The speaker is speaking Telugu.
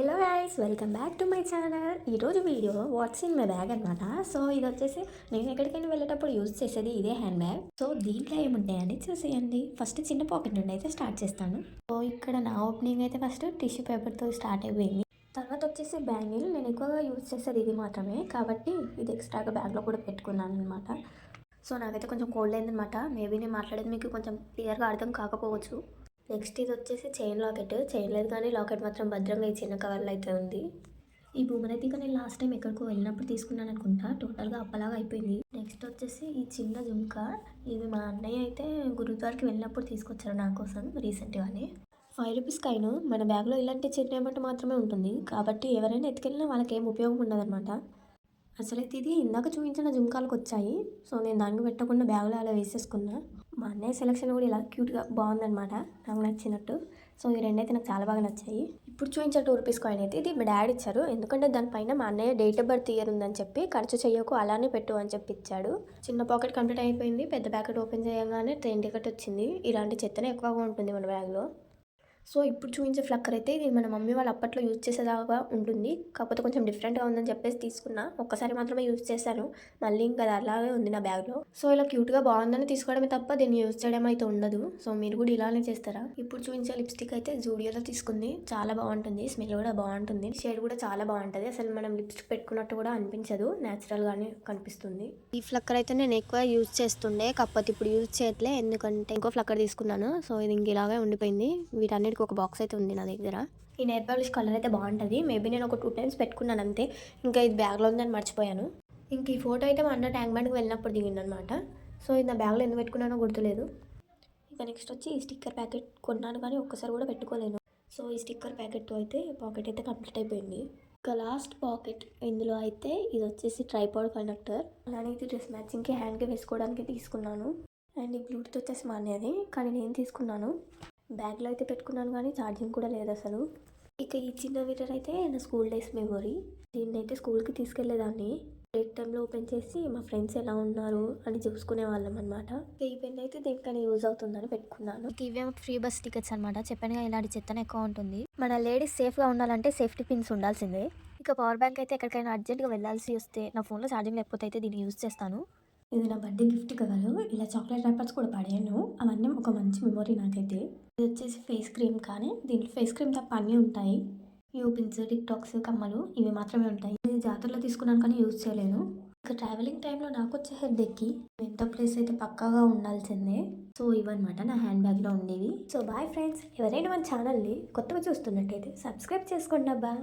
Hello guys, welcome back to my channel. ఈరోజు video what's in my bag అనమాట. సో ఇది వచ్చేసి నేను ఎక్కడికైనా వెళ్ళేటప్పుడు యూజ్ చేసేది ఇదే హ్యాండ్ బ్యాగ్. సో దీంట్లో ఏముంటాయండి చూసేయండి. ఫస్ట్ చిన్న పాకెట్ నుండి అయితే స్టార్ట్ చేస్తాను. సో ఇక్కడ నా ఓపెనింగ్ అయితే ఫస్ట్ టిష్యూ పేపర్తో స్టార్ట్ అయిపోయింది. తర్వాత వచ్చేసి బ్యాంగిల్. నేను ఎక్కువగా యూజ్ చేసేది ఇది మాత్రమే కాబట్టి ఇది ఎక్స్ట్రాగా బ్యాగ్లో కూడా పెట్టుకున్నాను అనమాట. సో నాకైతే కొంచెం కోల్డ్ అయిందనమాట. మేబీ నేను మాట్లాడేది మీకు కొంచెం క్లియర్గా అర్థం కాకపోవచ్చు. నెక్స్ట్ ఇది వచ్చేసి చైన్ లాకెట్. చైన్ లేదు కానీ లాకెట్ మాత్రం భద్రంగా ఈ చిన్న కవర్లో అయితే ఉంది. ఈ బొమ్మను అయితే నేను లాస్ట్ టైం ఎక్కడికో వెళ్ళినప్పుడు తీసుకున్నాను అనుకుంటా. టోటల్గా అప్పలాగా అయిపోయింది. నెక్స్ట్ వచ్చేసి ఈ చిన్న జుంకా. ఇది మా అన్నయ్య అయితే గురుద్వార్కి వెళ్ళినప్పుడు తీసుకొచ్చారు నా కోసం రీసెంట్గానే. 5 రూపీస్ కాయిన్. మన బ్యాగ్లో ఇలాంటి చిన్న అమౌంట్ మాత్రమే ఉంటుంది కాబట్టి ఎవరైనా ఎత్తుకెళ్ళినా వాళ్ళకి ఏం ఉపయోగం ఉండదన్నమాట. అసలైతే ఇది ఇందాక చూపించిన జుంకాలకు వచ్చాయి. సో నేను దానికి పెట్టకుండా బ్యాగ్లో అలా వేసేసుకున్నా. మా అన్నయ్య సెలెక్షన్ కూడా ఇలా క్యూట్గా బాగుందనమాట, నాకు నచ్చినట్టు. సో ఈ రెండైతే నాకు చాలా బాగా నచ్చాయి. ఇప్పుడు చూపించే 2 రూపీస్ కాయిన్ అయితే ఇది మా డాడీ ఇచ్చారు. ఎందుకంటే దానిపైన మా అన్నయ్య డేట్ ఆఫ్ బర్త్ ఇయర్ ఉందని చెప్పి ఖర్చు చేయకు అలానే పెట్టు అని చెప్పి ఇచ్చాడు. చిన్న పాకెట్ కంప్లీట్ అయిపోయింది. పెద్ద ప్యాకెట్ ఓపెన్ చేయగానే ట్రైన్ టికెట్ వచ్చింది. ఇలాంటి చెత్తనే ఎక్కువగా ఉంటుంది మన బ్యాగ్లో. సో ఇప్పుడు చూపించే ఫ్లక్కర్ అయితే ఇది మన మమ్మీ వాళ్ళు అప్పట్లో యూజ్ చేసేదాకా ఉంటుంది. కాకపోతే కొంచెం డిఫరెంట్గా ఉందని చెప్పేసి తీసుకున్నా. ఒక్కసారి మాత్రమే యూజ్ చేశాను. మళ్ళీ ఇంకా అలాగే ఉంది నా బ్యాగ్లో. సో ఇలా క్యూట్గా బాగుందని తీసుకోవడమే తప్ప దీన్ని యూజ్ చేయడం అయితే ఉండదు. సో మీరు కూడా ఇలానే చేస్తారా? ఇప్పుడు చూపించే లిప్స్టిక్ అయితే జూడియోలో తీసుకుంది. చాలా బాగుంటుంది. స్మెల్ కూడా బాగుంటుంది. షేడ్ కూడా చాలా బాగుంటుంది. అసలు మనం లిప్స్టిక్ పెట్టుకున్నట్టు కూడా అనిపించదు. న్యాచురల్గానే కనిపిస్తుంది. ఈ ఫ్లక్కర్ అయితే నేను ఎక్కువ యూజ్ చేస్తుండే, కాకపోతే ఇప్పుడు యూజ్ చేయట్లే. ఎందుకంటే ఇంకో ఫ్లక్కర్ తీసుకున్నాను. సో ఇది ఇంక ఇలాగే ఉండిపోయింది. వీటన్నిటికీ ఒక బాక్స్ అయితే ఉంది నా దగ్గర. ఈ నెయిల్ పాలిష్ కలర్ అయితే బాగుంటుంది. మేబీ నేను ఒక 2 టైమ్స్ పెట్టుకున్నాను అంతే. ఇంకా ఇది బ్యాగ్లో ఉందని మర్చిపోయాను. ఇంక ఈ ఫోటో అయితే మా అన్న ట్యాంక్ బండ్కి వెళ్ళినప్పుడు దిగిందనమాట. సో ఇది నా బ్యాగ్లో ఎందుకు పెట్టుకున్నానో గుర్తులేదు. ఇంకా నెక్స్ట్ వచ్చి ఈ స్టిక్కర్ ప్యాకెట్ కొన్నాను కానీ ఒక్కసారి కూడా పెట్టుకోలేను. సో ఈ స్టిక్కర్ ప్యాకెట్తో అయితే పాకెట్ అయితే కంప్లీట్ అయిపోయింది. ఇంకా లాస్ట్ పాకెట్. ఇందులో అయితే ఇది వచ్చేసి ట్రైపాడ్ కనెక్టర్. అలానే ఇది డ్రెస్ మ్యాచింగ్కి హ్యాండ్కి వేసుకోవడానికి తీసుకున్నాను. అండ్ ఈ బ్లూటూత్ వచ్చేసి మా అన్నయ్యది కానీ నేను తీసుకున్నాను. బ్యాగ్లో అయితే పెట్టుకున్నాను కానీ ఛార్జింగ్ కూడా లేదు అసలు. ఇక ఈ చిన్న మిర్రర్ అయితే నా స్కూల్ డేస్ మెమొరీ. దీన్ని అయితే స్కూల్కి తీసుకెళ్లేదాన్ని. బ్రేక్ టైంలో ఓపెన్ చేసి మా ఫ్రెండ్స్ ఎలా ఉన్నారు అని చూసుకునే వాళ్ళం అనమాట. ఈ పెన్ అయితే దేనికైనా యూజ్ అవుతుందని పెట్టుకున్నాను. ఇవేమో ఫ్రీ బస్ టికెట్స్ అనమాట. చెప్పానుగా ఇలాంటి చెత్తనే ఎక్కువ ఉంటుంది. మన లేడీస్ సేఫ్గా ఉండాలంటే సేఫ్టీ పిన్స్ ఉండాల్సిందే. ఇక పవర్ బ్యాంక్ అయితే ఎక్కడికైనా అర్జెంట్గా వెళ్ళాల్సి వస్తే నా ఫోన్లో ఛార్జింగ్ లేకపోతే అయితే దీన్ని యూజ్ చేస్తాను. ఇది నా బర్త్డే గిఫ్ట్ కలరు. ఇలా చాక్లెట్ ర్యాపర్స్ కూడా పడాను. అవన్నీ ఒక మంచి మెమొరీ నాకైతే. ఇది వచ్చేసి ఫేస్ క్రీమ్. కానీ దీంట్లో ఫేస్ క్రీమ్ తప్ప అన్నీ ఉంటాయి. యూపిన్స్, టిక్టాక్స్, కమ్మలు ఇవి మాత్రమే ఉంటాయి. ఇది జాతరలో తీసుకున్నాను కానీ యూజ్ చేయలేను. ఇక ట్రావెలింగ్ టైంలో నాకు వచ్చే హెడ్ ఎక్కి ఎంత ప్లేస్ అయితే పక్కాగా ఉండాల్సిందే. సో ఇవన్నమాట నా హ్యాండ్ బ్యాగ్లో ఉండేవి. So boy friends. ఎవరైనా మన ఛానల్ని కొత్తగా చూస్తున్నట్టయితే సబ్స్క్రైబ్ చేసుకోండి అబ్బా.